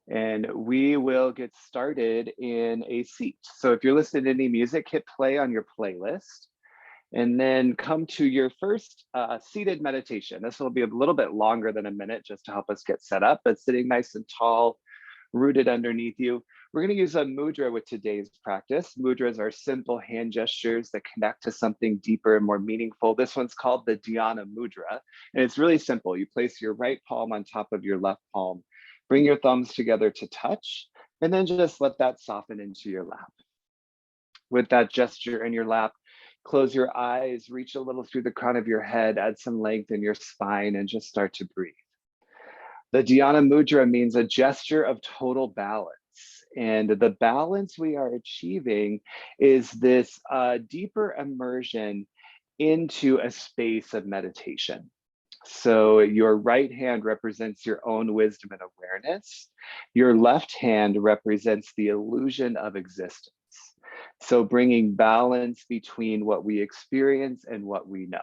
And we will get started in a seat. So if you're listening to any music, hit play on your playlist and then come to your first seated meditation. This will be a little bit longer than a minute just to help us get set up, but sitting nice and tall, rooted underneath you. We're going to use a mudra with today's practice. Mudras are simple hand gestures that connect to something deeper and more meaningful. This one's called the Dhyana mudra, and it's really simple. You place your right palm on top of your left palm, bring your thumbs together to touch, and then just let that soften into your lap. With that gesture in your lap, close your eyes, reach a little through the crown of your head, add some length in your spine, and just start to breathe. The Dhyana mudra means a gesture of total balance. And the balance we are achieving is this deeper immersion into a space of meditation. So your right hand represents your own wisdom and awareness. Your left hand represents the illusion of existence. So bringing balance between what we experience and what we know.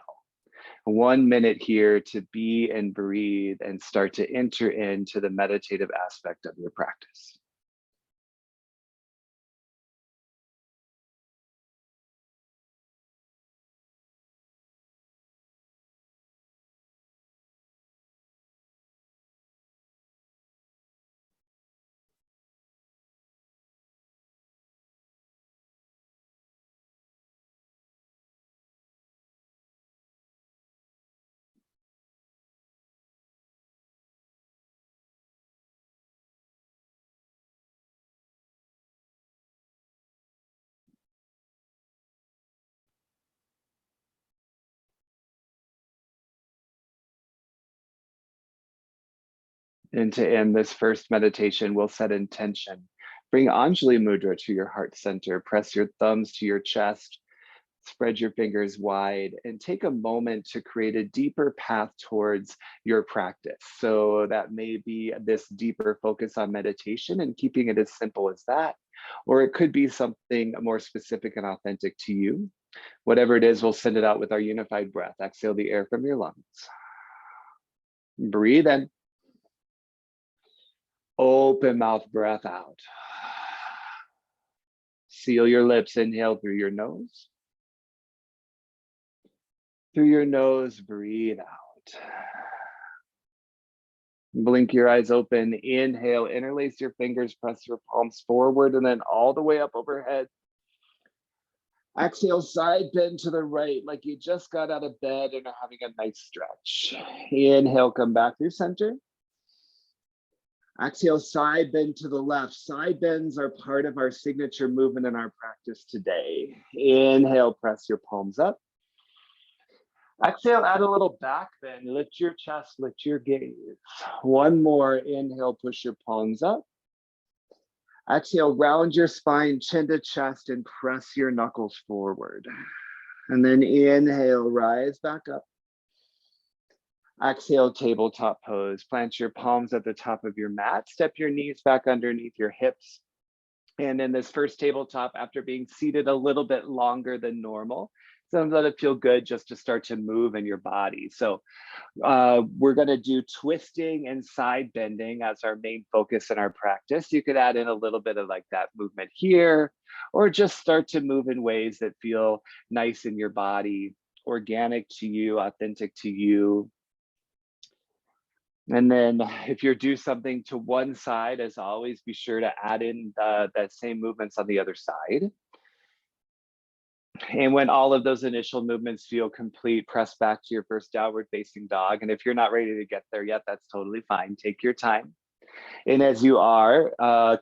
1 minute here to be and breathe and start to enter into the meditative aspect of your practice. And to end this first meditation, we'll set intention. Bring Anjali Mudra to your heart center. Press your thumbs to your chest. Spread your fingers wide and take a moment to create a deeper path towards your practice. So that may be this deeper focus on meditation and keeping it as simple as that, or it could be something more specific and authentic to you. Whatever it is, we'll send it out with our unified breath. Exhale the air from your lungs. Breathe in. Open mouth breath out. Seal your lips, inhale through your nose. Through your nose, breathe out. Blink your eyes open, inhale, interlace your fingers, press your palms forward and then all the way up overhead. Exhale, side bend to the right, like you just got out of bed and are having a nice stretch. Inhale, come back through center. Exhale, side bend to the left. Side bends are part of our signature movement in our practice today. Inhale, press your palms up. Exhale, add a little back bend. Lift your chest, lift your gaze. One more. Inhale, push your palms up. Exhale, round your spine, chin to chest, and press your knuckles forward. And then inhale, rise back up. Exhale, tabletop pose. Plant your palms at the top of your mat. Step your knees back underneath your hips. And in this first tabletop, after being seated a little bit longer than normal, sometimes let it feel good just to start to move in your body. So we're going to do twisting and side bending as our main focus in our practice. You could add in a little bit of like that movement here, or just start to move in ways that feel nice in your body, organic to you, authentic to you. And then if you do something to one side, as always, be sure to add in that same movements on the other side. And when all of those initial movements feel complete, press back to your first downward facing dog. And if you're not ready to get there yet, that's totally fine. Take your time. And as you are,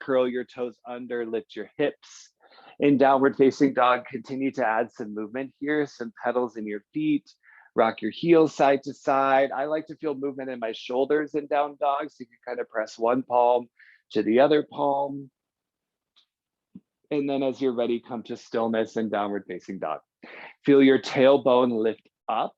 curl your toes under, lift your hips. In downward facing dog, continue to add some movement here, some pedals in your feet. Rock your heels side to side. I like to feel movement in my shoulders in down dog. So you can kind of press one palm to the other palm. And then as you're ready, come to stillness and downward facing dog. Feel your tailbone lift up.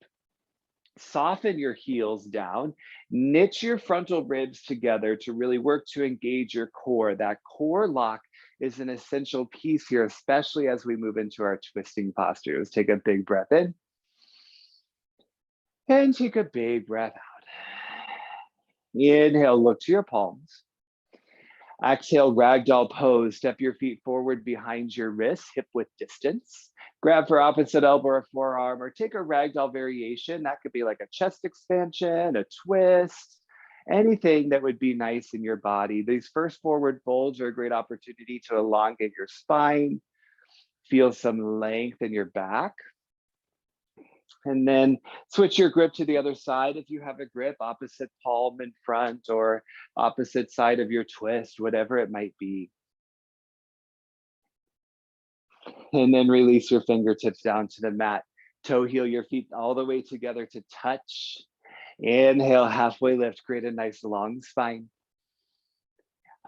Soften your heels down. Knit your frontal ribs together to really work to engage your core. That core lock is an essential piece here, especially as we move into our twisting postures. Take a big breath in. And take a big breath out. Inhale, look to your palms. Exhale, ragdoll pose. Step your feet forward behind your wrists, hip width distance. Grab for opposite elbow or forearm, or take a ragdoll variation. That could be like a chest expansion, a twist, anything that would be nice in your body. These first forward folds are a great opportunity to elongate your spine, feel some length in your back. And then switch your grip to the other side. If you have a grip, opposite palm in front or opposite side of your twist, whatever it might be. And then release your fingertips down to the mat. Toe heel your feet all the way together to touch. Inhale, halfway lift, create a nice long spine.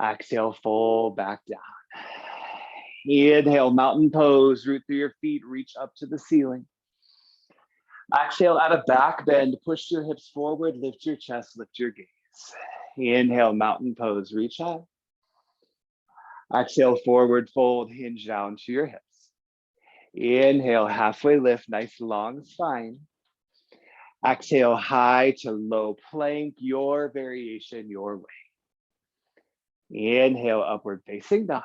Exhale, fold back down. Inhale, mountain pose, root through your feet, reach up to the ceiling. Exhale, out of back bend, push your hips forward, lift your chest, lift your gaze. Inhale, mountain pose, reach up. Exhale, forward fold, hinge down to your hips. Inhale, halfway lift, nice long spine. Exhale, high to low plank, your variation, your way. Inhale, upward facing dog.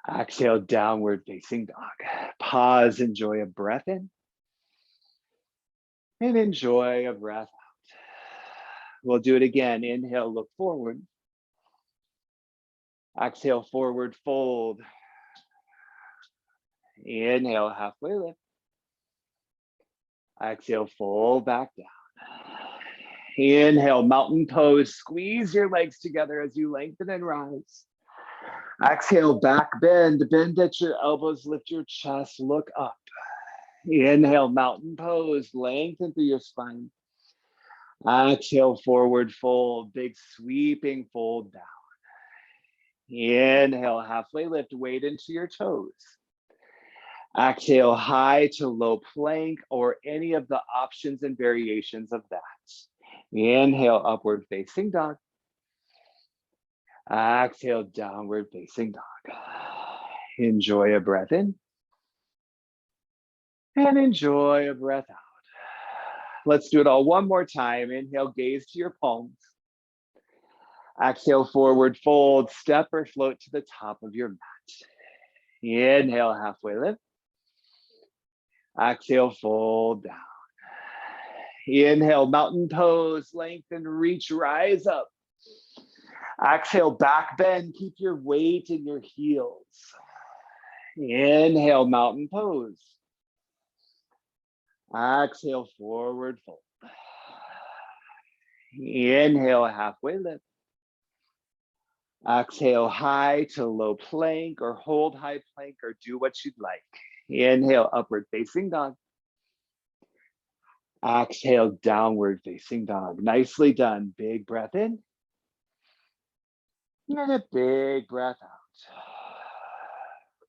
Exhale, downward facing dog. Pause, enjoy a breath in. And enjoy a breath out. We'll do it again. Inhale, look forward. Exhale, forward fold. Inhale, halfway lift. Exhale, fold back down. Inhale, mountain pose. Squeeze your legs together as you lengthen and rise. Exhale, back bend. Bend at your elbows, lift your chest, look up. Inhale, mountain pose. Lengthen through your spine. Exhale, forward fold. Big sweeping fold down. Inhale, halfway lift. Weight into your toes. Exhale, high to low plank or any of the options and variations of that. Inhale, upward facing dog. Exhale, downward facing dog. Enjoy a breath in. And enjoy a breath out. Let's do it all one more time. Inhale, gaze to your palms. Exhale, forward fold, step or float to the top of your mat. Inhale, halfway lift. Exhale, fold down. Inhale, mountain pose, lengthen, reach, rise up. Exhale, back bend, keep your weight in your heels. Inhale, mountain pose. Exhale, forward fold. Inhale, halfway lift. Exhale, high to low plank or hold high plank or do what you'd like. Inhale, upward facing dog. Exhale, downward facing dog. Nicely done. Big breath in. And a big breath out.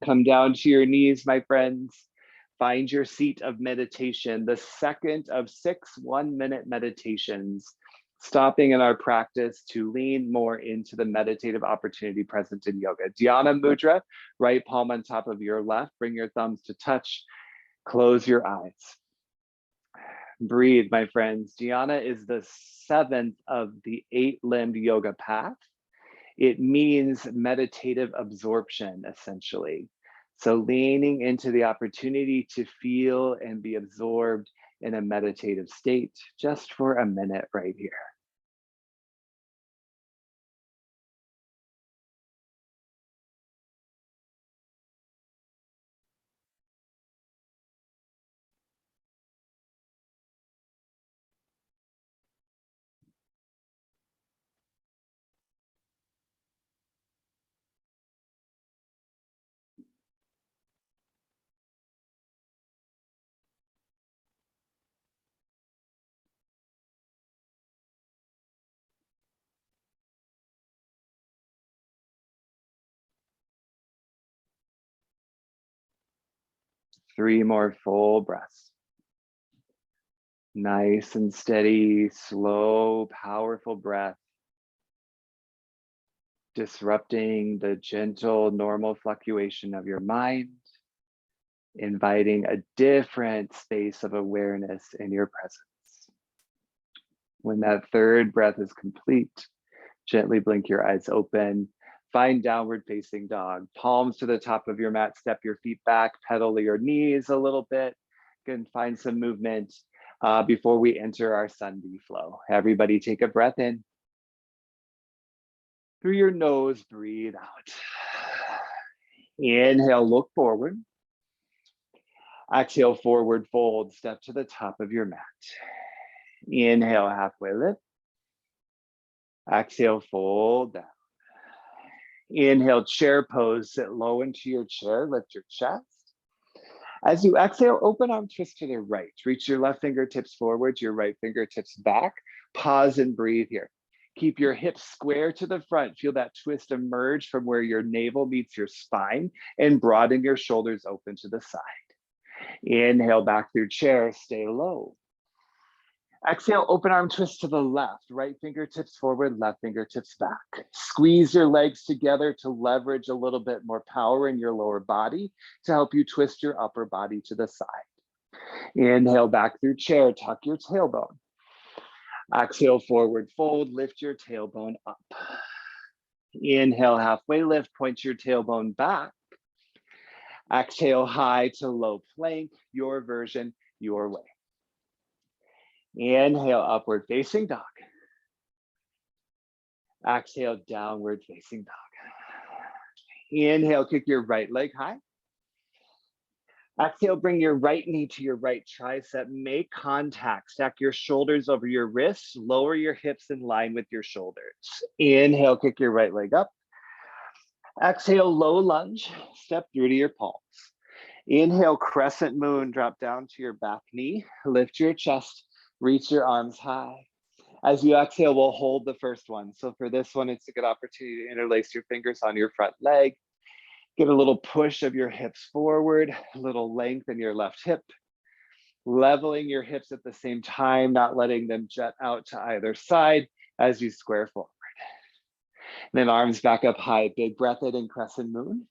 Come down to your knees, my friends. Find your seat of meditation, the second of 6 1-minute meditations, stopping in our practice to lean more into the meditative opportunity present in yoga. Dhyana mudra, right palm on top of your left. Bring your thumbs to touch. Close your eyes. Breathe, my friends. Dhyana is the 7th of the 8-limbed yoga path. It means meditative absorption, essentially. So leaning into the opportunity to feel and be absorbed in a meditative state just for a minute right here. Three more full breaths. Nice and steady, slow, powerful breath. Disrupting the gentle, normal fluctuation of your mind, inviting a different space of awareness in your presence. When that third breath is complete, Gently blink your eyes open. Find downward facing dog. Palms to the top of your mat, step your feet back, pedal your knees a little bit. Can find some movement before we enter our sun B flow. Everybody take a breath in. Through your nose, breathe out. Inhale, look forward. Exhale, forward fold, step to the top of your mat. Inhale, halfway lift. Exhale, fold down. Inhale, chair pose, sit low into your chair, lift your chest. As you exhale, open arm twist to the right. Reach your left fingertips forward, your right fingertips back. Pause and breathe here. Keep your hips square to the front. Feel that twist emerge from where your navel meets your spine and broaden your shoulders open to the side. Inhale back through chair, stay low. Exhale, open arm twist to the left, right fingertips forward, left fingertips back. Squeeze your legs together to leverage a little bit more power in your lower body to help you twist your upper body to the side. Inhale back through chair, tuck your tailbone. Exhale, forward fold, lift your tailbone up. Inhale, halfway lift, point your tailbone back. Exhale, high to low plank, your version, your way. Inhale, upward facing dog. Exhale, downward facing dog. Inhale, kick your right leg high. Exhale, bring your right knee to your right tricep. Make contact. Stack your shoulders over your wrists. Lower your hips in line with your shoulders. Inhale, kick your right leg up. Exhale, low lunge. Step through to your palms. Inhale, crescent moon. Drop down to your back knee. Lift your chest. Reach your arms high. As you exhale, we'll hold the first one. So for this one, it's a good opportunity to interlace your fingers on your front leg. Get a little push of your hips forward, a little length in your left hip. Leveling your hips at the same time, not letting them jet out to either side as you square forward. And then arms back up high, big breath in crescent moon.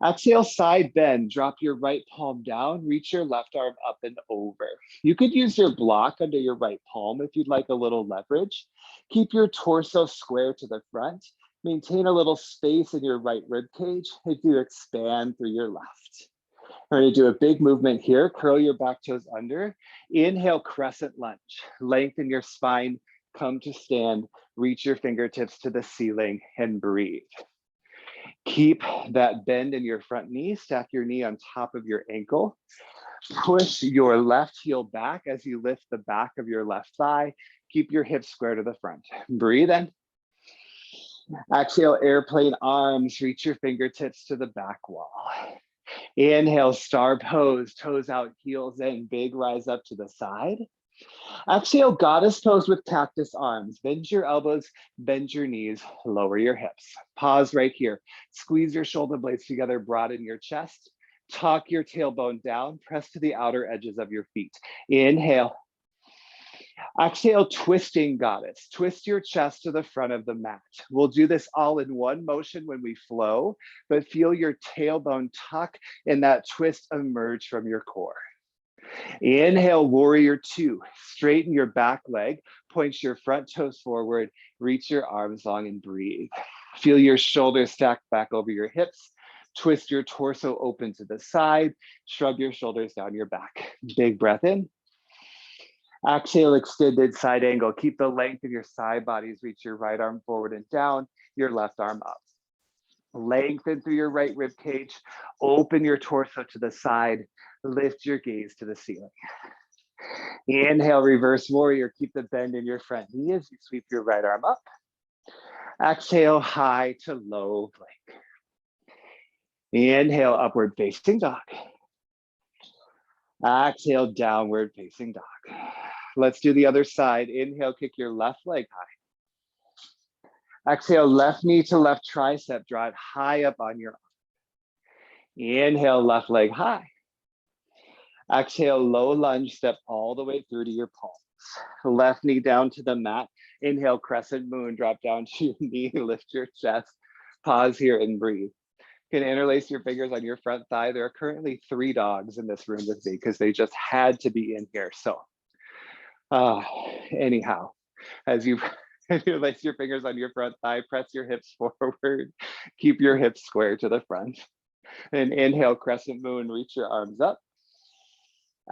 Exhale, side bend, drop your right palm down, reach your left arm up and over. You could use your block under your right palm if you'd like a little leverage. Keep your torso square to the front. Maintain a little space in your right rib cage as you expand through your left. We're gonna do a big movement here. Curl your back toes under. Inhale, crescent lunge. Lengthen your spine, come to stand, reach your fingertips to the ceiling and breathe. Keep that bend in your front knee, stack your knee on top of your ankle. Push your left heel back as you lift the back of your left thigh. Keep your hips square to the front. Breathe in. Exhale, airplane arms, reach your fingertips to the back wall. Inhale, star pose, toes out, heels in, big rise up to the side. Exhale, goddess pose with cactus arms. Bend your elbows, bend your knees, lower your hips. Pause right here. Squeeze your shoulder blades together, broaden your chest. Tuck your tailbone down, press to the outer edges of your feet. Inhale. Exhale, twisting goddess. Twist your chest to the front of the mat. We'll do this all in one motion when we flow, but feel your tailbone tuck and that twist emerge from your core. Inhale, warrior two. Straighten your back leg, point your front toes forward, reach your arms long and breathe. Feel your shoulders stacked back over your hips. Twist your torso open to the side. Shrug your shoulders down your back. Big breath in. Exhale, extended side angle. Keep the length of your side bodies. Reach your right arm forward and down, your left arm up. Lengthen through your right rib cage. Open your torso to the side. Lift your gaze to the ceiling. Inhale, reverse warrior. Keep the bend in your front knee as you sweep your right arm up. Exhale, high to low plank. Inhale, upward facing dog. Exhale, downward facing dog. Let's do the other side. Inhale, kick your left leg high. Exhale, left knee to left tricep, draw it high up on your arm. Inhale, left leg high. Exhale, low lunge, step all the way through to your palms. Left knee down to the mat. Inhale, crescent moon, drop down to your knee, lift your chest. Pause here and breathe. You can interlace your fingers on your front thigh. There are currently 3 dogs in this room with me because they just had to be in here. So anyhow, as you Place your fingers on your front thigh, press your hips forward, keep your hips square to the front. And inhale, crescent moon, reach your arms up.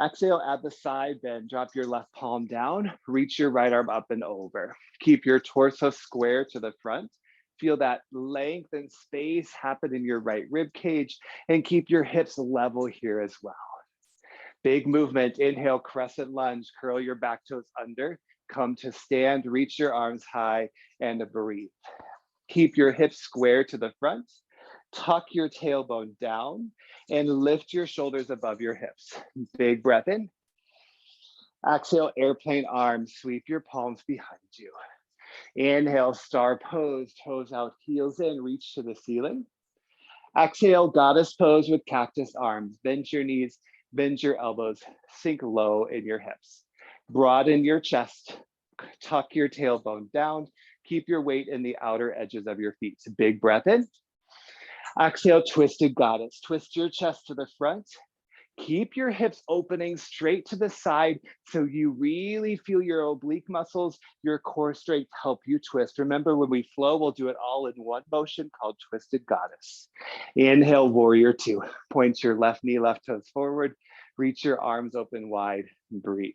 Exhale, at the side bend, drop your left palm down, reach your right arm up and over. Keep your torso square to the front. Feel that length and space happen in your right rib cage, and keep your hips level here as well. Big movement, inhale, crescent lunge, curl your back toes under, come to stand, reach your arms high, and breathe. Keep your hips square to the front, tuck your tailbone down, and lift your shoulders above your hips. Big breath in. Exhale, airplane arms, sweep your palms behind you. Inhale, star pose, toes out, heels in, reach to the ceiling. Exhale, goddess pose with cactus arms. Bend your knees, bend your elbows, sink low in your hips. Broaden your chest, tuck your tailbone down, keep your weight in the outer edges of your feet. Big breath in. Exhale, twisted goddess. Twist your chest to the front. Keep your hips opening straight to the side so you really feel your oblique muscles, your core strength help you twist. Remember, when we flow, we'll do it all in one motion called twisted goddess. Inhale, warrior two. Point your left knee, left toes forward. Reach your arms open wide. Breathe.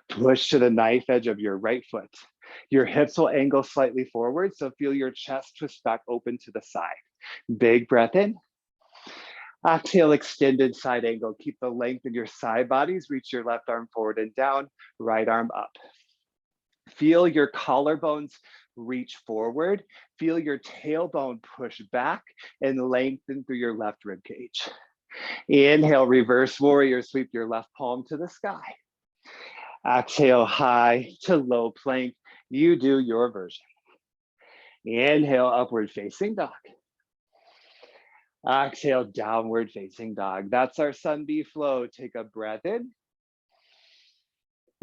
Push to the knife edge of your right foot. Your hips will angle slightly forward, so feel your chest twist back open to the side. Big breath in. Exhale, extended side angle. Keep the length in your side bodies. Reach your left arm forward and down, right arm up. Feel your collarbones reach forward. Feel your tailbone push back and lengthen through your left rib cage. Inhale, reverse warrior. Sweep your left palm to the sky. Exhale, high to low plank. You do your version. Inhale, upward facing dog. Exhale, downward facing dog. That's our sun bee flow. Take a breath in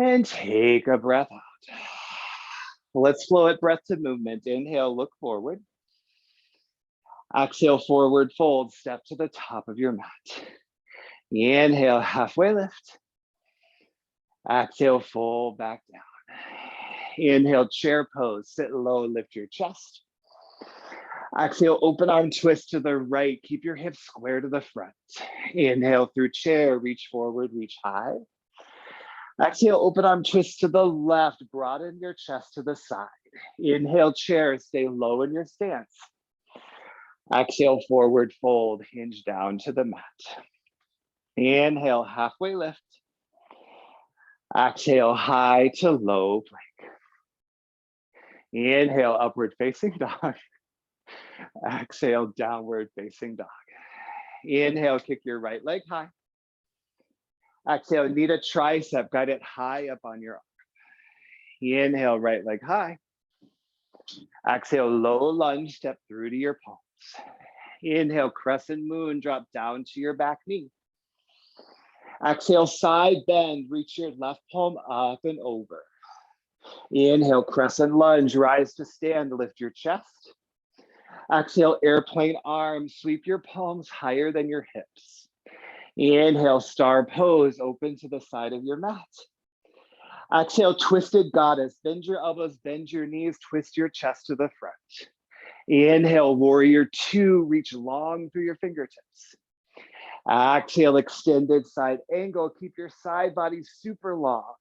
and take a breath out. Let's flow it breath to movement. Inhale, look forward. Exhale, forward fold. Step to the top of your mat. Inhale, halfway lift. Exhale, fold back down. Inhale, chair pose. Sit low, lift your chest. Exhale, open arm twist to the right. Keep your hips square to the front. Inhale through chair, reach forward, reach high. Exhale, open arm twist to the left. Broaden your chest to the side. Inhale, chair, stay low in your stance. Exhale, forward fold, hinge down to the mat. Inhale, halfway lift. Exhale, high to low plank. Inhale, upward facing dog. Exhale, downward facing dog. Inhale, kick your right leg high. Exhale, knee to tricep, guide it high up on your arm. Inhale, right leg high. Exhale, low lunge, step through to your palms. Inhale, crescent moon, drop down to your back knee. Exhale, side bend, reach your left palm up and over. Inhale, crescent lunge, rise to stand, lift your chest. Exhale, airplane arms, sweep your palms higher than your hips. Inhale, star pose, open to the side of your mat. Exhale, twisted goddess, bend your elbows, bend your knees, twist your chest to the front. Inhale, warrior two, reach long through your fingertips. Exhale, extended side angle, keep your side body super long.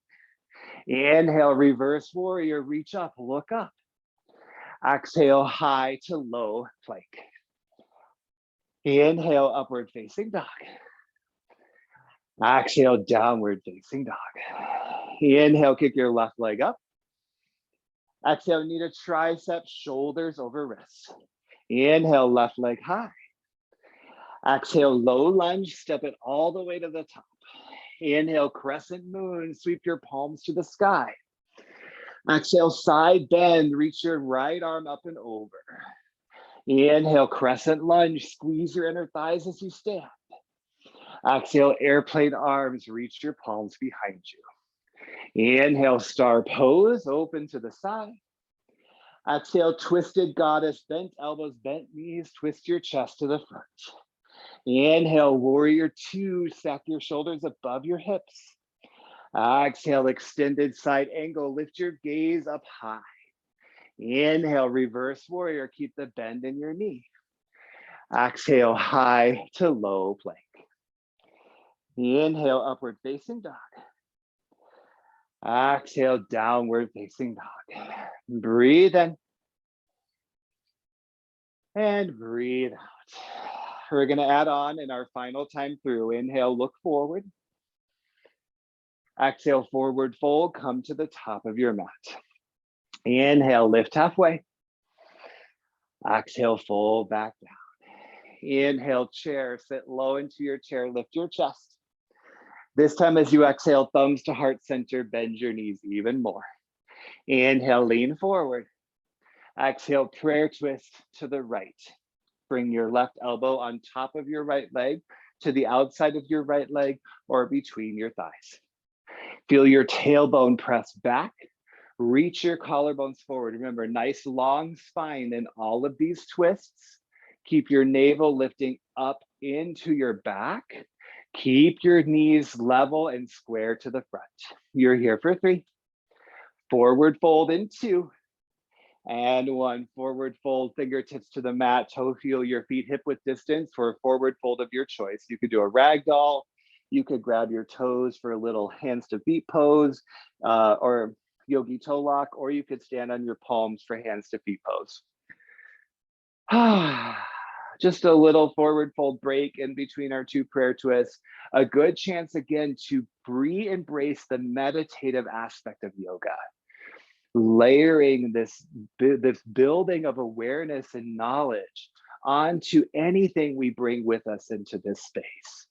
Inhale, reverse warrior, reach up, look up. Exhale, high to low plank. Inhale, upward facing dog. Exhale, downward facing dog. Inhale, kick your left leg up. Exhale, knee to tricep, shoulders over wrists. Inhale, left leg high. Exhale, low lunge, step it all the way to the top. Inhale, crescent moon, sweep your palms to the sky. Exhale, side bend, reach your right arm up and over. Inhale, crescent lunge, squeeze your inner thighs as you stand. Exhale, airplane arms, reach your palms behind you. Inhale, star pose, open to the side. Exhale, twisted goddess, bent elbows, bent knees, twist your chest to the front. Inhale, warrior two, stack your shoulders above your hips. Exhale, extended side angle, lift your gaze up high. Inhale, reverse warrior. Keep the bend in your knee. Exhale, high to low plank. Inhale, upward facing dog. Exhale, downward facing dog. Breathe in. And breathe out. We're going to add on in our final time through. Inhale, look forward. Exhale, forward fold. Come to the top of your mat. Inhale, lift halfway. Exhale, fold back down. Inhale, chair, sit low into your chair, lift your chest. This time as you exhale, thumbs to heart center, bend your knees even more. Inhale, lean forward. Exhale, prayer twist to the right. Bring your left elbow on top of your right leg to the outside of your right leg or between your thighs. Feel your tailbone press back. Reach your collarbones forward. Remember, nice long spine in all of these twists. Keep your navel lifting up into your back. Keep your knees level and square to the front. You're here for 3. Forward fold in 2. And 1. Forward fold, fingertips to the mat, toe heel your feet hip width distance for a forward fold of your choice. You could do a ragdoll. You could grab your toes for a little hands to feet pose or yogi toe lock, or you could stand on your palms for hands to feet pose. Just a little forward fold break in between our 2 prayer twists. A good chance again to re-embrace the meditative aspect of yoga. Layering this building of awareness and knowledge onto anything we bring with us into this space.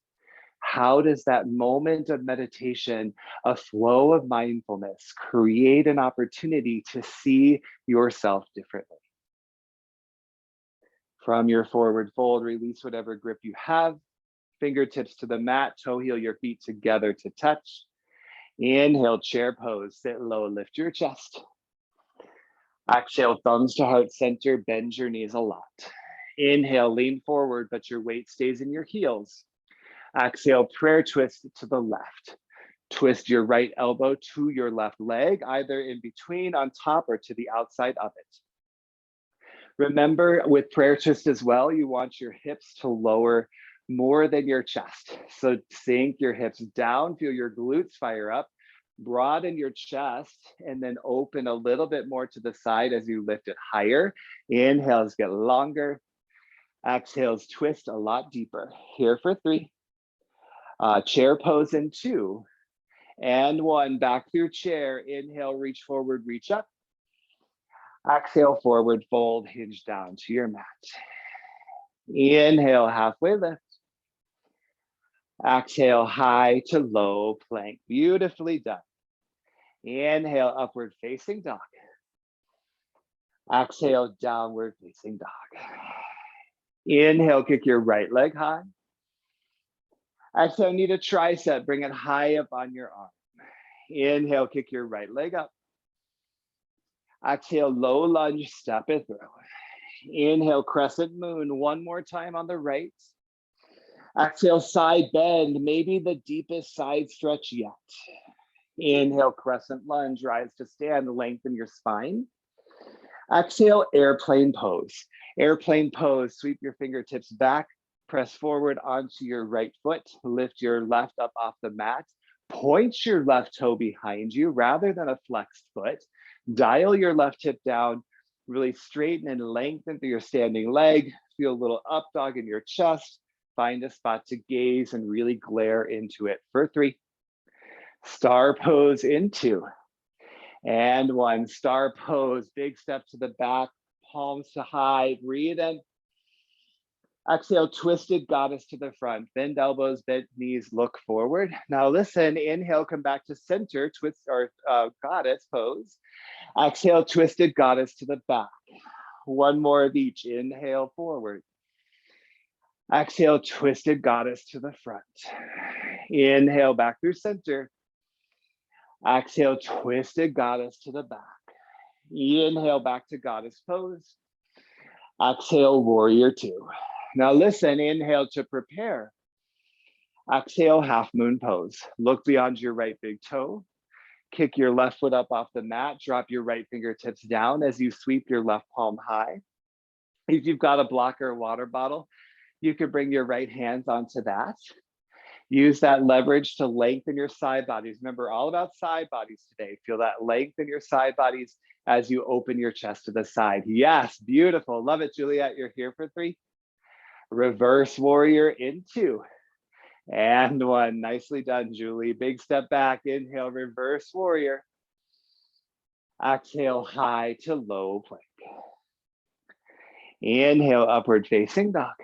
How does that moment of meditation, a flow of mindfulness, create an opportunity to see yourself differently? From your forward fold, release whatever grip you have. Fingertips to the mat, toe heel your feet together to touch. Inhale, chair pose, sit low, lift your chest. Exhale, thumbs to heart center, bend your knees a lot. Inhale, lean forward, but your weight stays in your heels. Exhale, prayer twist to the left. Twist your right elbow to your left leg, either in between, on top, or to the outside of it. Remember, with prayer twist as well, you want your hips to lower more than your chest. So sink your hips down, feel your glutes fire up, broaden your chest, and then open a little bit more to the side as you lift it higher. Inhales get longer. Exhales twist a lot deeper. Here for 3. Chair pose in 2. And 1, back through chair. Inhale, reach forward, reach up. Exhale, forward fold, hinge down to your mat. Inhale, halfway lift. Exhale, high to low plank. Beautifully done. Inhale, upward facing dog. Exhale, downward facing dog. Inhale, kick your right leg high. Exhale, need a tricep, bring it high up on your arm. Inhale, kick your right leg up. Exhale, low lunge, step it through. Inhale, crescent moon, 1 more time on the right. Exhale, side bend, maybe the deepest side stretch yet. Inhale, crescent lunge, rise to stand, lengthen your spine. Exhale, airplane pose. Airplane pose, sweep your fingertips back, press forward onto your right foot, lift your left up off the mat, point your left toe behind you rather than a flexed foot. Dial your left hip down, really straighten and lengthen through your standing leg. Feel a little up dog in your chest. Find a spot to gaze and really glare into it for 3. Star pose in 2. And 1, star pose, big step to the back, palms to high, breathe in. Exhale, twisted goddess to the front, bend elbows, bend knees, look forward. Now listen, inhale, come back to center, twist or goddess pose. Exhale, twisted goddess to the back. 1 more of each, inhale forward. Exhale, twisted goddess to the front. Inhale, back through center. Exhale, twisted goddess to the back. Inhale, back to goddess pose. Exhale, warrior 2. Now listen, inhale to prepare. Exhale, half moon pose. Look beyond your right big toe. Kick your left foot up off the mat, drop your right fingertips down as you sweep your left palm high. If you've got a block or a water bottle, you could bring your right hands onto that. Use that leverage to lengthen your side bodies. Remember, all about side bodies today. Feel that length in your side bodies as you open your chest to the side. Yes, beautiful. Love it, Juliet. You're here for 3. Reverse warrior in 2. And 1. Nicely done, Julie. Big step back. Inhale, reverse warrior. Exhale, high to low plank. Inhale, upward facing dog.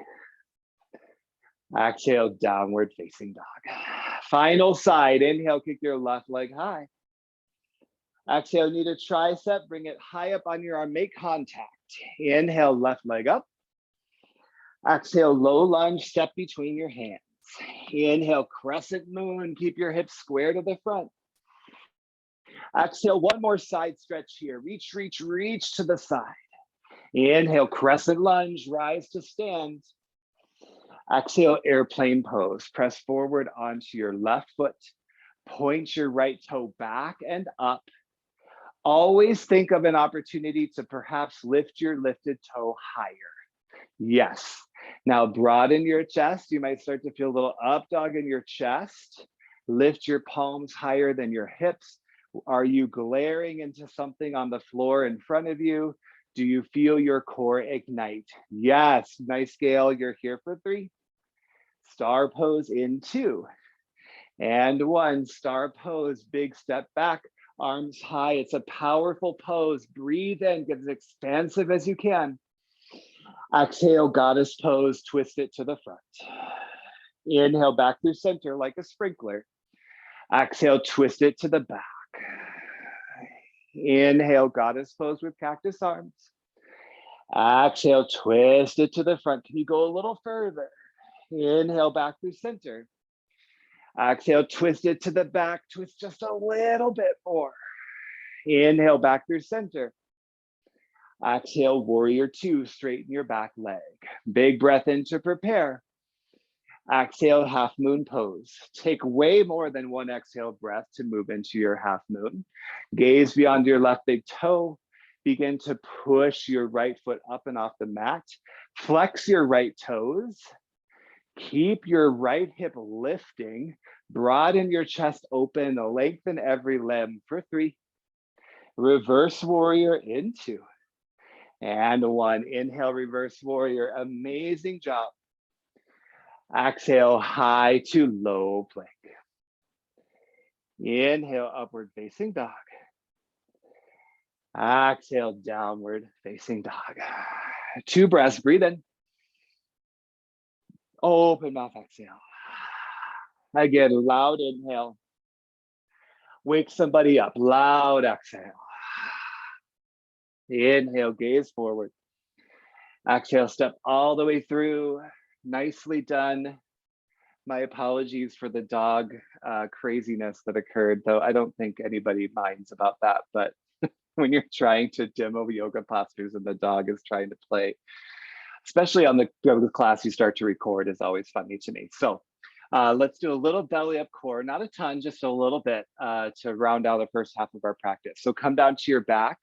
Exhale, downward facing dog. Final side. Inhale, kick your left leg high. Exhale, knee to tricep. Bring it high up on your arm. Make contact. Inhale, left leg up. Exhale, low lunge, step between your hands. Inhale, crescent moon. Keep your hips square to the front. Exhale, one more side stretch here. Reach, reach, reach to the side. Inhale, crescent lunge, rise to stand. Exhale, airplane pose. Press forward onto your left foot. Point your right toe back and up. Always think of an opportunity to perhaps lift your lifted toe higher. Yes. Now broaden your chest. You might start to feel a little up dog in your chest. Lift your palms higher than your hips. Are you glaring into something on the floor in front of you? Do you feel your core ignite? Yes. Nice, Gail. You're here for 3. Star pose in 2. And 1. Star pose. Big step back. Arms high. It's a powerful pose. Breathe in. Get as expansive as you can. Exhale, goddess pose. Twist it to the front. Inhale, back through center like a sprinkler. Exhale, twist it to the back. Inhale, goddess pose with cactus arms. Exhale, twist it to the front. Can you go a little further? Inhale, back through center. Exhale, twist it to the back. Twist just a little bit more. Inhale, back through center. Exhale, warrior 2, straighten your back leg. Big breath in to prepare. Exhale, half moon pose. Take way more than 1 exhale breath to move into your half moon. Gaze beyond your left big toe. Begin to push your right foot up and off the mat. Flex your right toes. Keep your right hip lifting. Broaden your chest open. Lengthen every limb for 3. Reverse warrior in 2. And 1. Inhale, reverse warrior. Amazing job. Exhale, high to low plank. Inhale, upward facing dog. Exhale, downward facing dog. 2 breaths, breathe in. Open mouth, exhale. Again, loud inhale. Wake somebody up, loud exhale. Inhale, gaze forward. Exhale, step all the way through. Nicely done. My apologies for the dog craziness that occurred, though I don't think anybody minds about that. But when you're trying to demo yoga postures and the dog is trying to play, especially on the yoga class you start to record, is always funny to me. So let's do a little belly up core, not a ton, just a little bit to round out the first half of our practice. So come down to your back.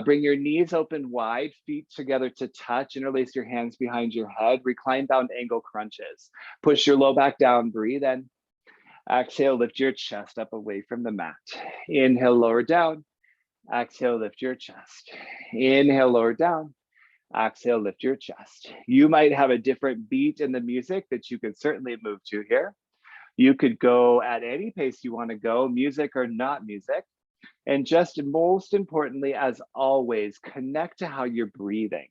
Bring your knees open wide, feet together to touch, interlace your hands behind your head, recline down angle crunches. Push your low back down, breathe in. Exhale, lift your chest up away from the mat. Inhale, lower down. Exhale, lift your chest. Inhale, lower down. Exhale, lift your chest. You might have a different beat in the music that you could certainly move to here. You could go at any pace you want to go, music or not music. And just most importantly, as always, connect to how you're breathing.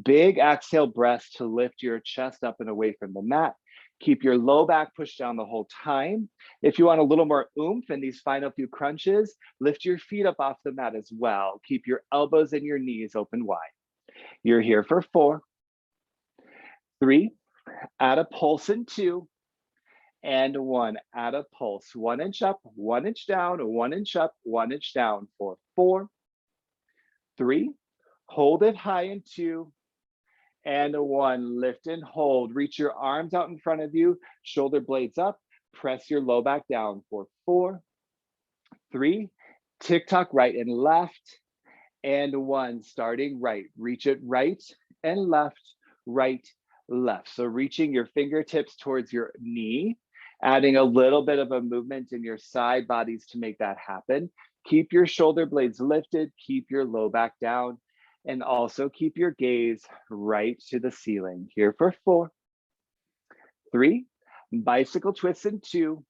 Big exhale breaths to lift your chest up and away from the mat. Keep your low back pushed down the whole time. If you want a little more oomph in these final few crunches, lift your feet up off the mat as well. Keep your elbows and your knees open wide. You're here for 4, 3, add a pulse in 2, and 1, add a pulse. 1 inch up, 1 inch down, 1 inch up, 1 inch down for 4, 3, hold it high in 2, and 1, lift and hold. Reach your arms out in front of you, shoulder blades up, press your low back down for 4, 3, tick-tock right and left, and 1, starting right. Reach it right and left, right, left. So reaching your fingertips towards your knee, adding a little bit of a movement in your side bodies to make that happen. Keep your shoulder blades lifted, keep your low back down, and also keep your gaze right to the ceiling. Here for 4, 3, bicycle twist in 2,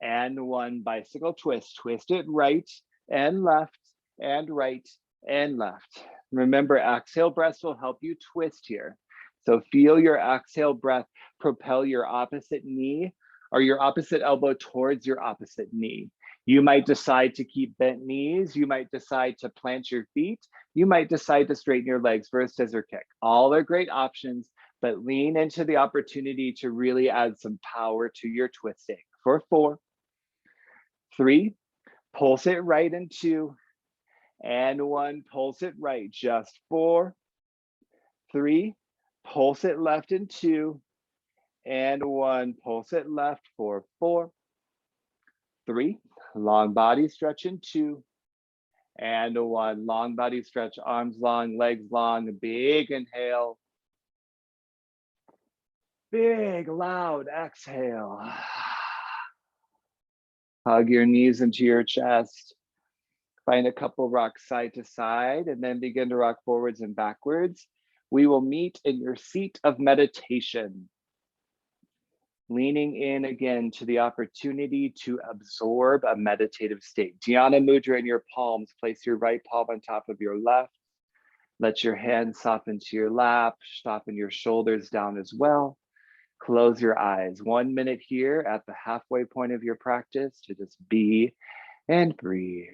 and 1, bicycle twist. Twist it right and left and right and left. Remember, exhale breaths will help you twist here. So feel your exhale breath propel your opposite knee or your opposite elbow towards your opposite knee. You might decide to keep bent knees. You might decide to plant your feet. You might decide to straighten your legs for a scissor kick. All are great options, but lean into the opportunity to really add some power to your twisting. For 4, 3, pulse it right in 2, and 1, pulse it right. Just 4, 3, pulse it left in 2, and 1, pulse it left for 4, 3, long body stretch in 2, and 1, long body stretch, arms long, legs long, big inhale, big loud exhale. Hug your knees into your chest. Find a couple rocks side to side and then begin to rock forwards and backwards. We will meet in your seat of meditation. Leaning in again to the opportunity to absorb a meditative state. Dhyana mudra in your palms. Place your right palm on top of your left. Let your hands soften to your lap. Soften your shoulders down as well. Close your eyes. 1 minute here at the halfway point of your practice to just be and breathe.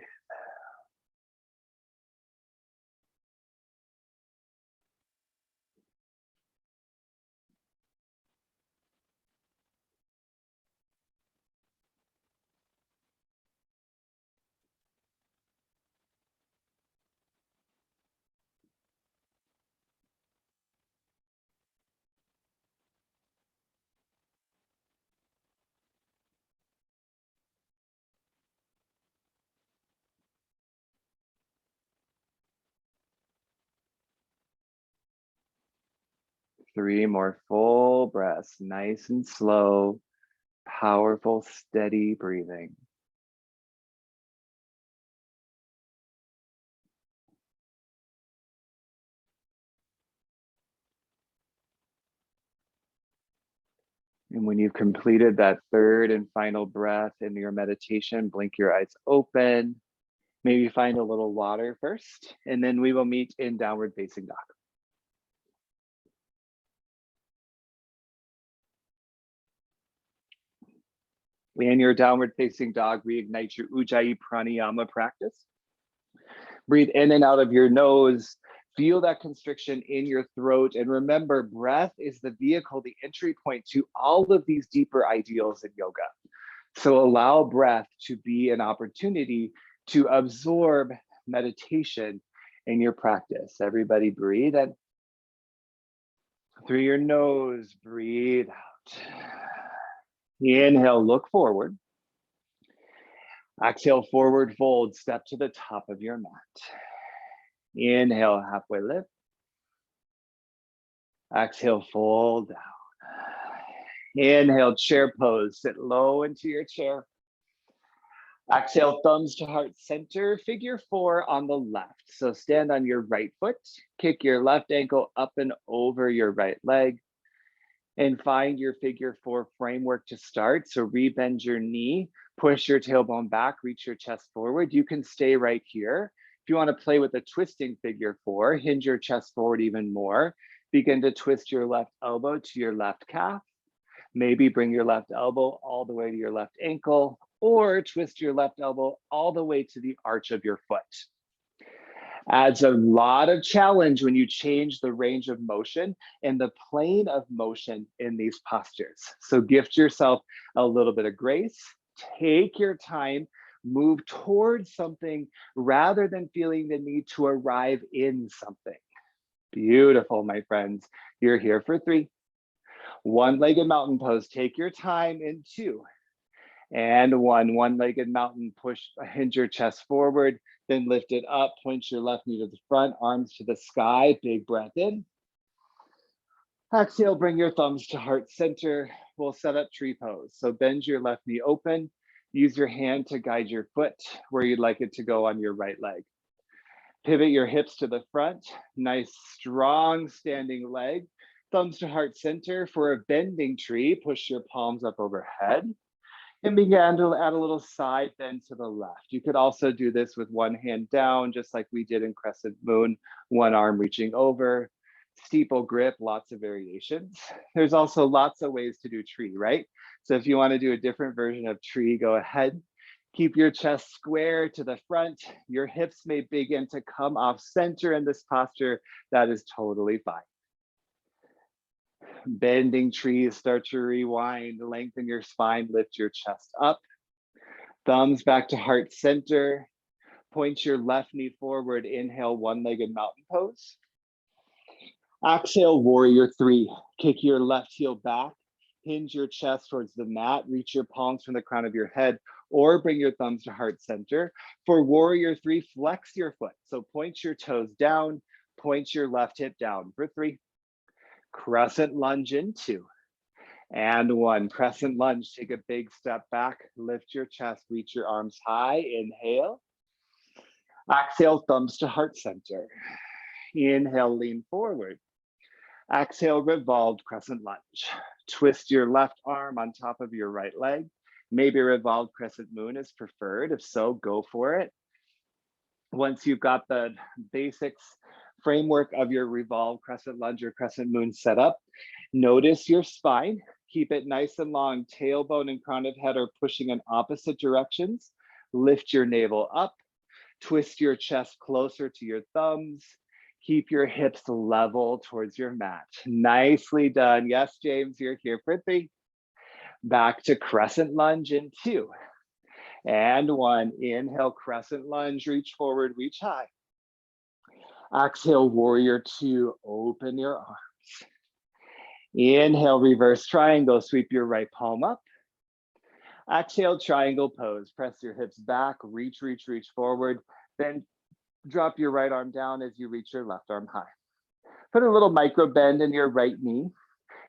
Three more full breaths, nice and slow, powerful, steady breathing. And when you've completed that third and final breath in your meditation, blink your eyes open. Maybe find a little water first, and then we will meet in downward facing dog. In your downward facing dog, reignite your Ujjayi pranayama practice. Breathe in and out of your nose. Feel that constriction in your throat. And remember, breath is the vehicle, the entry point to all of these deeper ideals in yoga. So allow breath to be an opportunity to absorb meditation in your practice. Everybody breathe in. Through your nose, breathe out. Inhale, look forward. Exhale, forward fold, step to the top of your mat. Inhale, halfway lift. Exhale, fold down. Inhale, chair pose, sit low into your chair. Exhale, thumbs to heart center, figure 4 on the left. So stand on your right foot, kick your left ankle up and over your right leg, and find your figure 4 framework to start. So rebend your knee, push your tailbone back, reach your chest forward. You can stay right here. If you want to play with a twisting figure 4, hinge your chest forward even more. Begin to twist your left elbow to your left calf. Maybe bring your left elbow all the way to your left ankle, or twist your left elbow all the way to the arch of your foot. Adds a lot of challenge when you change the range of motion and the plane of motion in these postures. So gift yourself a little bit of grace, take your time, move towards something rather than feeling the need to arrive in something. Beautiful, my friends. You're here for 3. One-legged mountain pose. Take your time in 2. And one-legged mountain, push, hinge your chest forward, then lift it up, point your left knee to the front, arms to the sky, big breath in. Exhale, bring your thumbs to heart center. We'll set up tree pose. So bend your left knee open, use your hand to guide your foot where you'd like it to go on your right leg. Pivot your hips to the front, nice strong standing leg, thumbs to heart center. For a bending tree, push your palms up overhead. And begin to add a little side bend to the left. You could also do this with one hand down, just like we did in crescent moon, one arm reaching over. Steeple grip, lots of variations. There's also lots of ways to do tree, right? So if you want to do a different version of tree, go ahead. Keep your chest square to the front. Your hips may begin to come off center in this posture. That is totally fine. Bending trees, start to rewind, lengthen your spine, lift your chest up. Thumbs back to heart center. Point your left knee forward, inhale, one-legged mountain pose. Exhale, warrior three. Kick your left heel back, hinge your chest towards the mat, reach your palms from the crown of your head, or bring your thumbs to heart center. For warrior three, flex your foot. So point your toes down, point your left hip down for three. Crescent lunge in two. And one. Crescent lunge, take a big step back, lift your chest, reach your arms high, inhale. Exhale, thumbs to heart center. Inhale, lean forward. Exhale, revolved crescent lunge. Twist your left arm on top of your right leg. Maybe revolved crescent moon is preferred. If so, go for it. Once you've got the basics framework of your revolved crescent lunge or crescent moon set up, notice your spine. Keep it nice and long. Tailbone and crown of head are pushing in opposite directions. Lift your navel up. Twist your chest closer to your thumbs. Keep your hips level towards your mat. Nicely done. Yes, James, you're here for three. Back to crescent lunge in two. And one. Inhale, crescent lunge, reach forward, reach high. Exhale, warrior two, open your arms. Inhale, reverse triangle, sweep your right palm up. Exhale, triangle pose. Press your hips back, reach, reach, reach forward. Then drop your right arm down as you reach your left arm high. Put a little micro bend in your right knee.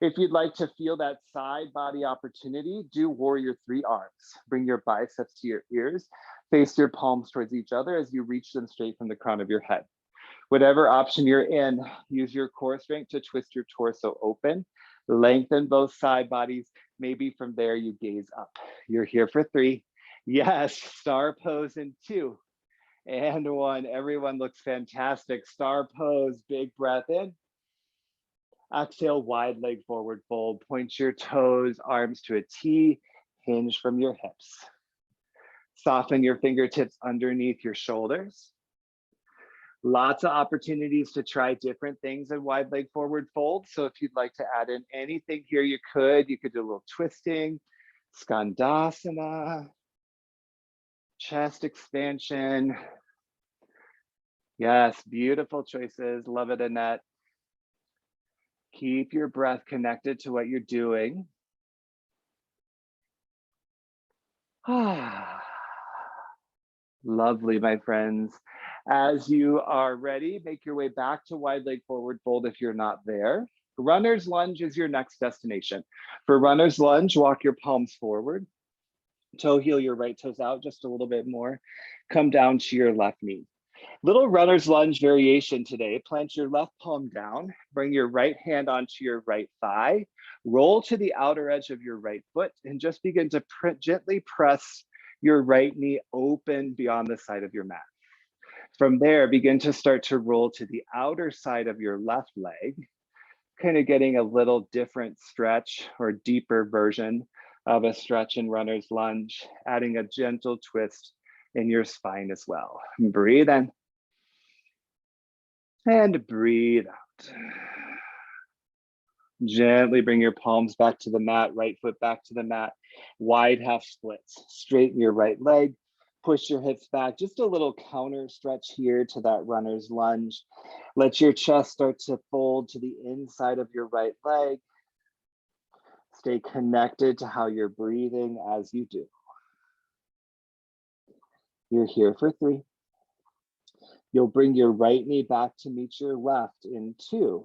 If you'd like to feel that side body opportunity, do warrior three arms. Bring your biceps to your ears. Face your palms towards each other as you reach them straight from the crown of your head. Whatever option you're in, use your core strength to twist your torso open. Lengthen both side bodies. Maybe from there you gaze up. You're here for three. Yes, star pose in two. And one. Everyone looks fantastic. Star pose, big breath in. Exhale, wide leg forward fold. Point your toes, arms to a T. Hinge from your hips. Soften your fingertips underneath your shoulders. Lots of opportunities to try different things in wide leg forward fold. So if you'd like to add in anything here, you could do a little twisting, skandasana, chest expansion. Yes, beautiful choices. Love it, Annette. Keep your breath connected to what you're doing. Lovely, my friends. As you are ready, make your way back to wide leg forward fold if you're not there. Runner's lunge is your next destination. For runner's lunge, walk your palms forward. Toe heel your right toes out just a little bit more. Come down to your left knee. Little runner's lunge variation today. Plant your left palm down. Bring your right hand onto your right thigh. Roll to the outer edge of your right foot and just begin to gently press your right knee open beyond the side of your mat. From there, begin to start to roll to the outer side of your left leg, kind of getting a little different stretch or deeper version of a stretch in runner's lunge, adding a gentle twist in your spine as well. Breathe in and breathe out. Gently bring your palms back to the mat, right foot back to the mat, wide half splits. Straighten your right leg, push your hips back, just a little counter stretch here to that runner's lunge. Let your chest start to fold to the inside of your right leg. Stay connected to how you're breathing as you do. You're here for 3. You'll bring your right knee back to meet your left in 2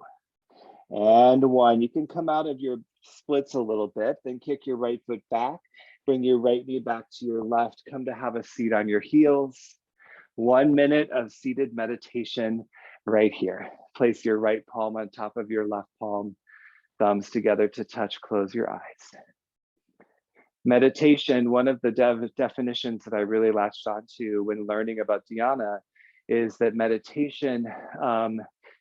and 1. You can come out of your splits a little bit, then kick your right foot back, bring your right knee back to your left, come to have a seat on your heels. 1 minute of seated meditation right here. Place your right palm on top of your left palm, thumbs together to touch, close your eyes. Meditation, one of the definitions that I really latched onto when learning about Dhyana is that meditation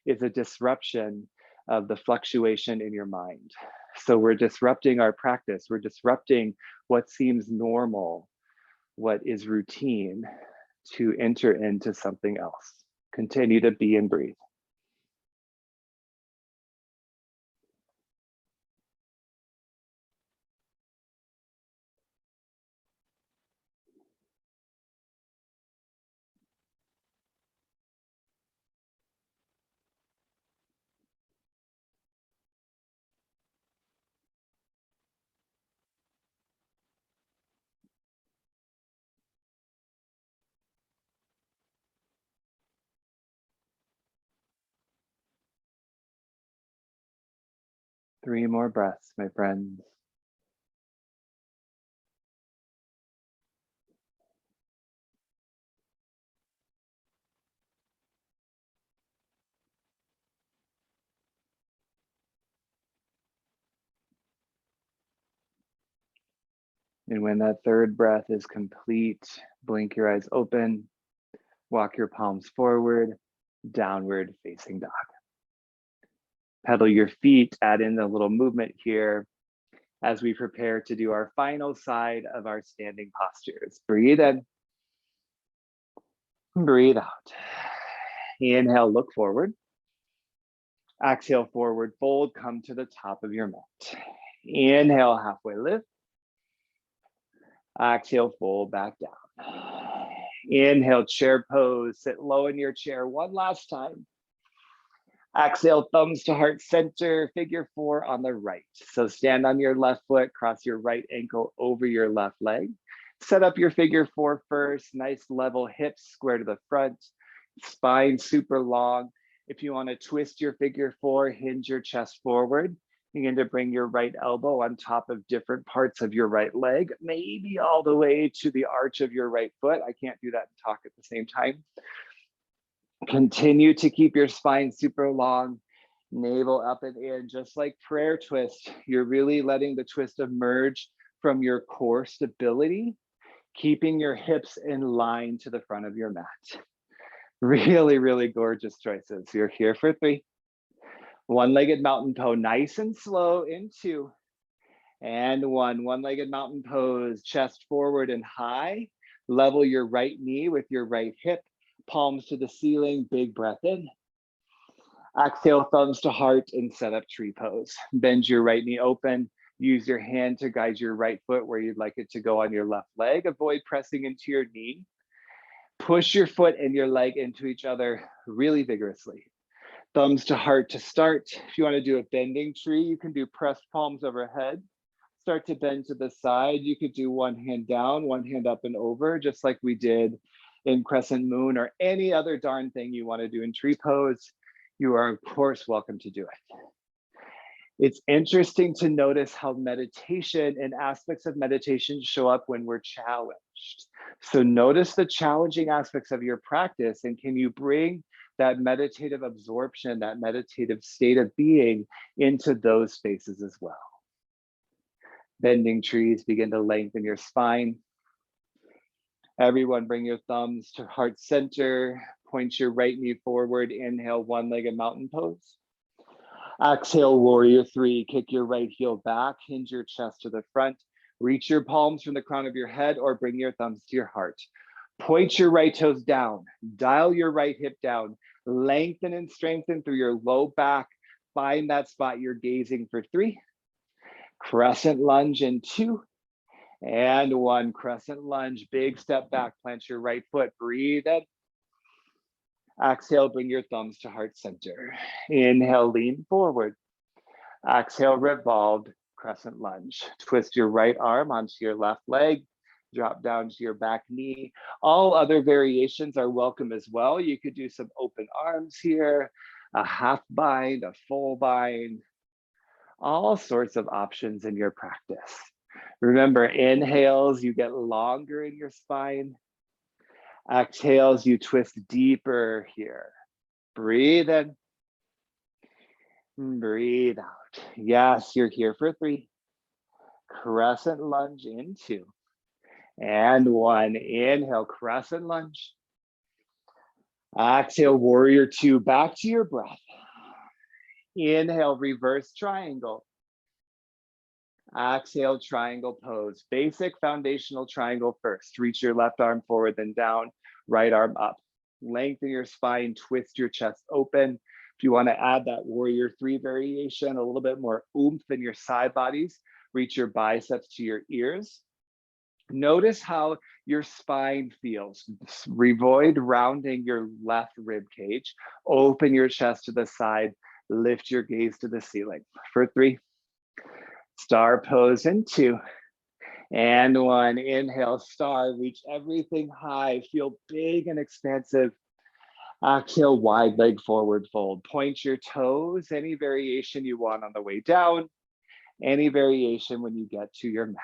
is a disruption of the fluctuation in your mind. So we're disrupting our practice. We're disrupting what seems normal, what is routine, to enter into something else. Continue to be and breathe. Three more breaths, my friends. And when that third breath is complete, blink your eyes open, walk your palms forward, downward facing dog. Pedal your feet, add in a little movement here as we prepare to do our final side of our standing postures. Breathe in, breathe out. Inhale, look forward. Exhale, forward fold, come to the top of your mat. Inhale, halfway lift. Exhale, fold back down. Inhale, chair pose, sit low in your chair one last time. Exhale, thumbs to heart center, figure 4 on the right. So stand on your left foot, cross your right ankle over your left leg. Set up your figure 4 first, nice level hips, square to the front, spine super long. If you want to twist your figure 4, hinge your chest forward. Begin to bring your right elbow on top of different parts of your right leg, maybe all the way to the arch of your right foot. I can't do that and talk at the same time. Continue to keep your spine super long, navel up and in, just like prayer twist. You're really letting the twist emerge from your core stability, keeping your hips in line to the front of your mat. Really, really gorgeous choices. You're here for 3. One-legged mountain pose, nice and slow in 2 and 1. One-legged mountain pose, chest forward and high. Level your right knee with your right hip, palms to the ceiling, big breath in. Exhale, thumbs to heart and set up tree pose. Bend your right knee open. Use your hand to guide your right foot where you'd like it to go on your left leg. Avoid pressing into your knee. Push your foot and your leg into each other really vigorously. Thumbs to heart to start. If you want to do a bending tree, you can do pressed palms overhead. Start to bend to the side. You could do one hand down, one hand up and over, just like we did in crescent moon or any other darn thing you want to do in tree pose. You are, of course, welcome to do it. It's interesting to notice how meditation and aspects of meditation show up when we're challenged. So notice the challenging aspects of your practice, and can you bring that meditative absorption, that meditative state of being into those spaces as well. Bending trees, begin to lengthen your spine. Everyone bring your thumbs to heart center, point your right knee forward, inhale, one-legged mountain pose. Exhale, warrior 3, kick your right heel back, hinge your chest to the front, reach your palms from the crown of your head or bring your thumbs to your heart. Point your right toes down, dial your right hip down, lengthen and strengthen through your low back. Find that spot you're gazing for 3. Crescent lunge in 2 and 1. Crescent lunge, big step back, plant your right foot, breathe in. Exhale, bring your thumbs to heart center. Inhale, lean forward. Exhale, revolved crescent lunge. Twist your right arm onto your left leg. Drop down to your back knee. All other variations are welcome as well. You could do some open arms here, a half bind, a full bind, all sorts of options in your practice. Remember, inhales, you get longer in your spine. Exhales, you twist deeper here. Breathe in, breathe out. Yes, you're here for 3. Crescent lunge in 2. And 1. Inhale, crescent lunge. Exhale, warrior 2. Back to your breath. Inhale, reverse triangle. Exhale, triangle pose. Basic foundational triangle first. Reach your left arm forward, then down, right arm up. Lengthen your spine, twist your chest open. If you want to add that warrior 3 variation, a little bit more oomph in your side bodies, reach your biceps to your ears. Notice how your spine feels. Avoid rounding your left rib cage. Open your chest to the side. Lift your gaze to the ceiling. For 3. Star pose in 2. And 1. Inhale, star. Reach everything high. Feel big and expansive. Exhale, wide leg forward fold. Point your toes. Any variation you want on the way down. Any variation when you get to your mat.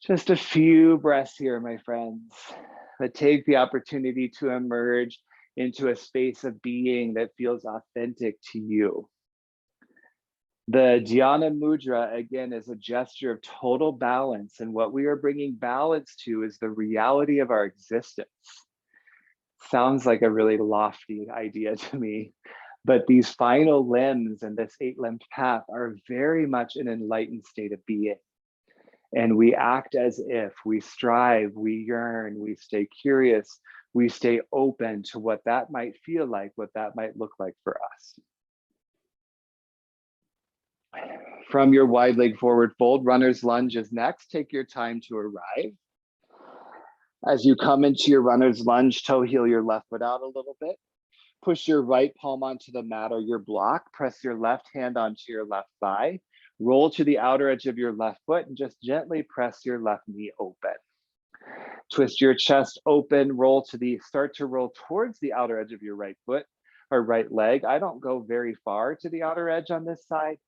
Just a few breaths here, my friends, but take the opportunity to emerge into a space of being that feels authentic to you. The Dhyana mudra, again, is a gesture of total balance, and what we are bringing balance to is the reality of our existence. Sounds like a really lofty idea to me, but these final limbs and this 8-limbed path are very much an enlightened state of being. And we act as if, we strive, we yearn, we stay curious, we stay open to what that might feel like, what that might look like for us. From your wide leg forward fold, runner's lunge is next. Take your time to arrive. As you come into your runner's lunge, toe heel your left foot out a little bit. Push your right palm onto the mat or your block. Press your left hand onto your left thigh. Roll to the outer edge of your left foot and just gently press your left knee open. Twist your chest open, start to roll towards the outer edge of your right foot or right leg. I don't go very far to the outer edge on this side,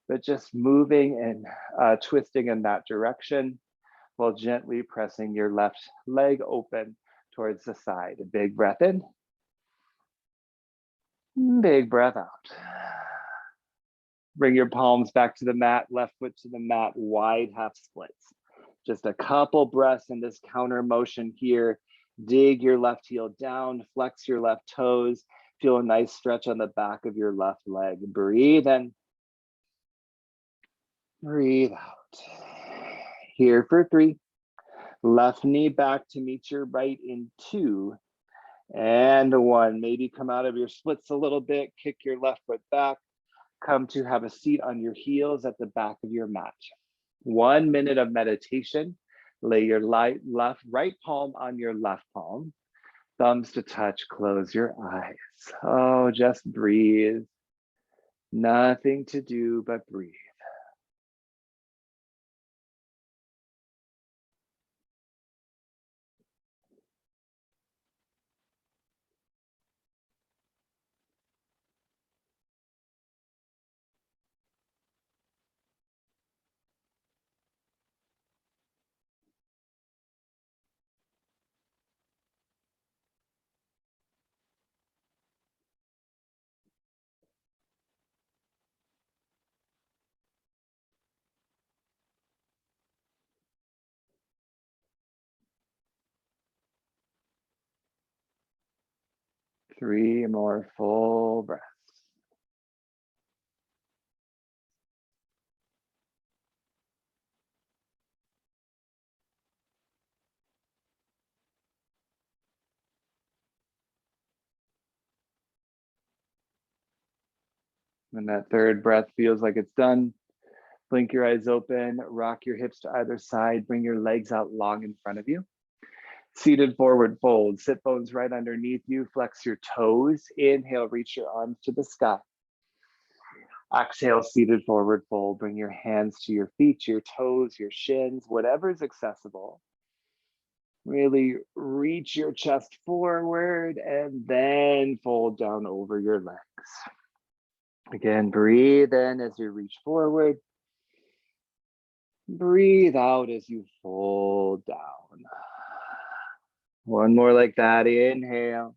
but just moving and twisting in that direction while gently pressing your left leg open towards the side. A big breath in, big breath out. Bring your palms back to the mat, left foot to the mat, wide half splits. Just a couple breaths in this counter motion here. Dig your left heel down, flex your left toes. Feel a nice stretch on the back of your left leg. Breathe in, breathe out. Here for 3. Left knee back to meet your right in 2. And 1. Maybe come out of your splits a little bit, kick your left foot back. Come to have a seat on your heels at the back of your mat. 1 minute of meditation. Lay your right palm on your left palm. Thumbs to touch, close your eyes. Oh, just breathe. Nothing to do but breathe. Three more full breaths. When that third breath feels like it's done, blink your eyes open, rock your hips to either side, bring your legs out long in front of you. Seated forward fold, sit bones right underneath you, flex your toes. Inhale, reach your arms to the sky. Exhale, seated forward fold. Bring your hands to your feet, your toes, your shins, whatever's accessible. Really reach your chest forward and then fold down over your legs. Again, breathe in as you reach forward. Breathe out as you fold down. One more like that. Inhale.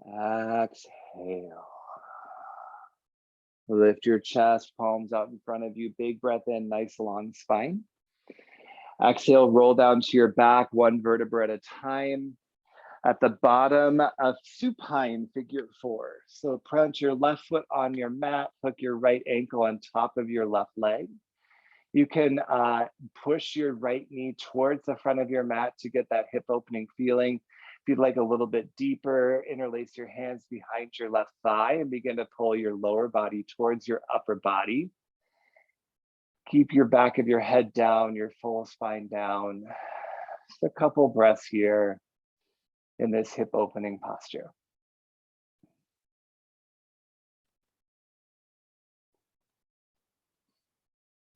Exhale. Lift your chest, palms out in front of you. Big breath in, nice long spine. Exhale, roll down to your back, one vertebra at a time. At the bottom of supine figure 4. So plant your left foot on your mat, hook your right ankle on top of your left leg. You can push your right knee towards the front of your mat to get that hip opening feeling. If you'd like a little bit deeper, interlace your hands behind your left thigh and begin to pull your lower body towards your upper body. Keep your back of your head down, your full spine down. Just a couple breaths here in this hip opening posture.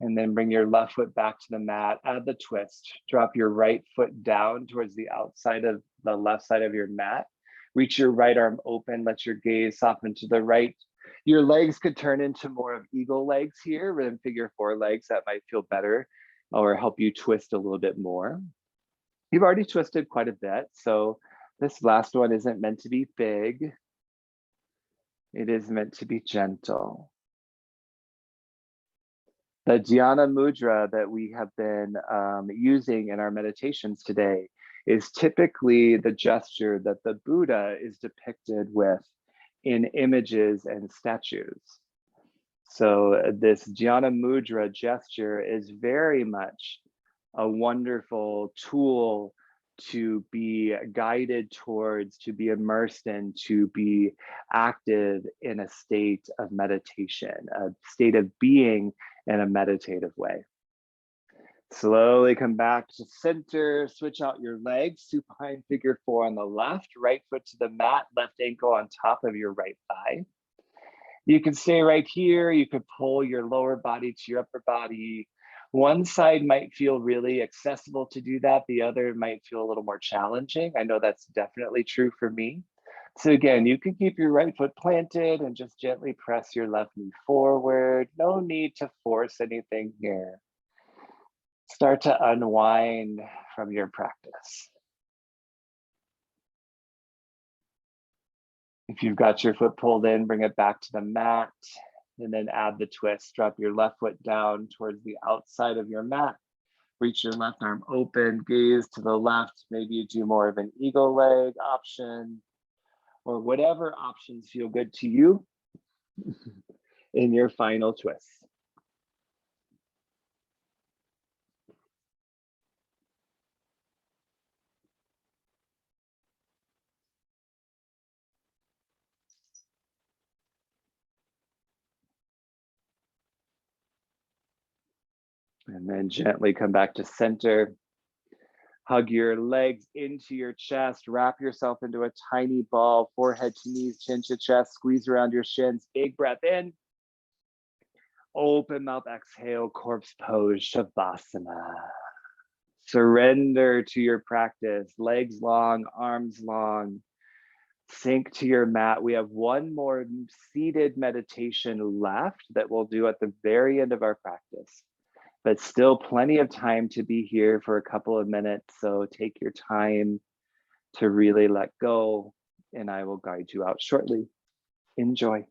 And then bring your left foot back to the mat, add the twist. Drop your right foot down towards the outside of the left side of your mat. Reach your right arm open, let your gaze soften to the right. Your legs could turn into more of eagle legs here, rather than figure 4 legs. That might feel better or help you twist a little bit more. You've already twisted quite a bit, so this last one isn't meant to be big. It is meant to be gentle. The Dhyana mudra that we have been using in our meditations today is typically the gesture that the Buddha is depicted with in images and statues. So this Dhyana mudra gesture is very much a wonderful tool to be guided towards, to be immersed in, to be active in a state of meditation, a state of being in a meditative way. Slowly come back to center, switch out your legs, supine figure 4 on the left, right foot to the mat, left ankle on top of your right thigh. You can stay right here. You could pull your lower body to your upper body. One side might feel really accessible to do that. The other might feel a little more challenging. I know that's definitely true for me. So again, you can keep your right foot planted and just gently press your left knee forward. No need to force anything here. Start to unwind from your practice. If you've got your foot pulled in, bring it back to the mat and then add the twist. Drop your left foot down towards the outside of your mat. Reach your left arm open, gaze to the left. Maybe you do more of an eagle leg option or whatever options feel good to you in your final twist. And then gently come back to center. Hug your legs into your chest. Wrap yourself into a tiny ball, forehead to knees, chin to chest. Squeeze around your shins. Big breath in. Open mouth, exhale, corpse pose, Shavasana. Surrender to your practice. Legs long, arms long. Sink to your mat. We have one more seated meditation left that we'll do at the very end of our practice. But still plenty of time to be here for a couple of minutes. So take your time to really let go, and I will guide you out shortly. Enjoy.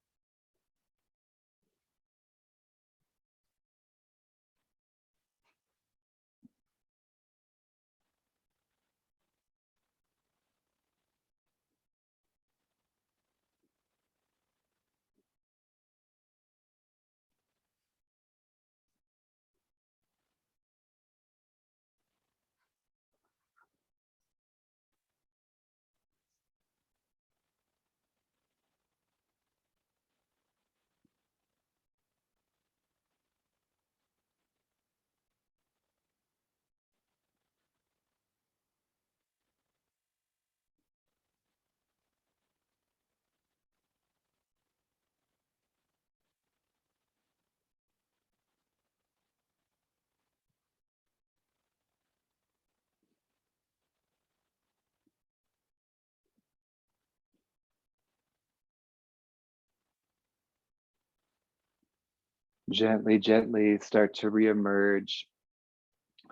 Gently, gently start to reemerge.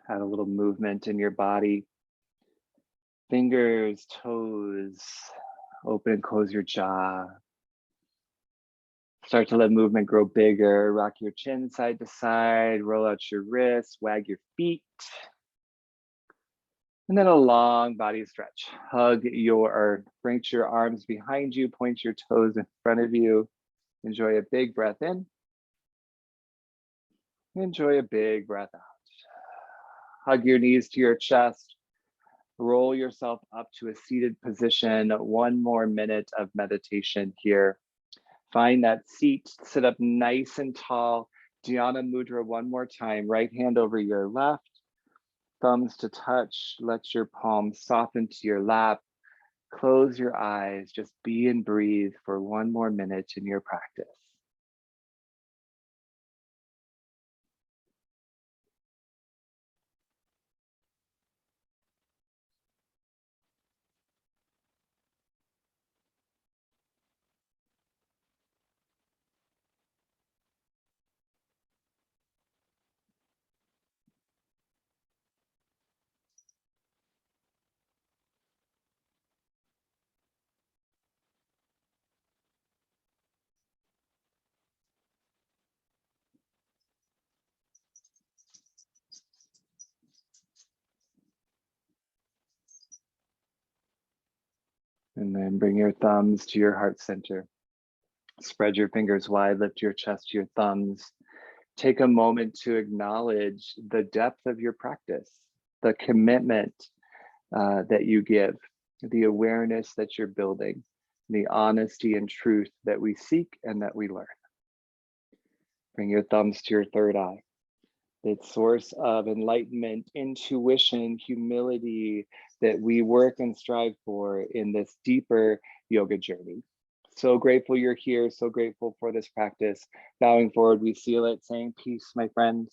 Add a little movement in your body. Fingers, toes, open and close your jaw. Start to let movement grow bigger. Rock your chin side to side, roll out your wrists, wag your feet. And then a long body stretch. Or bring your arms behind you, point your toes in front of you. Enjoy a big breath in. Enjoy a big breath out. Hug your knees to your chest. Roll yourself up to a seated position. One more minute of meditation here. Find that seat, sit up nice and tall. Dhyana mudra one more time. Right hand over your left, thumbs to touch. Let your palms soften to your lap. Close your eyes. Just be and breathe for one more minute in your practice. And then bring your thumbs to your heart center. Spread your fingers wide, lift your chest to your thumbs. Take a moment to acknowledge the depth of your practice, the commitment that you give, the awareness that you're building, the honesty and truth that we seek and that we learn. Bring your thumbs to your third eye. That source of enlightenment, intuition, humility that we work and strive for in this deeper yoga journey. So grateful you're here, so grateful for this practice. Bowing forward, we seal it, saying peace, my friends.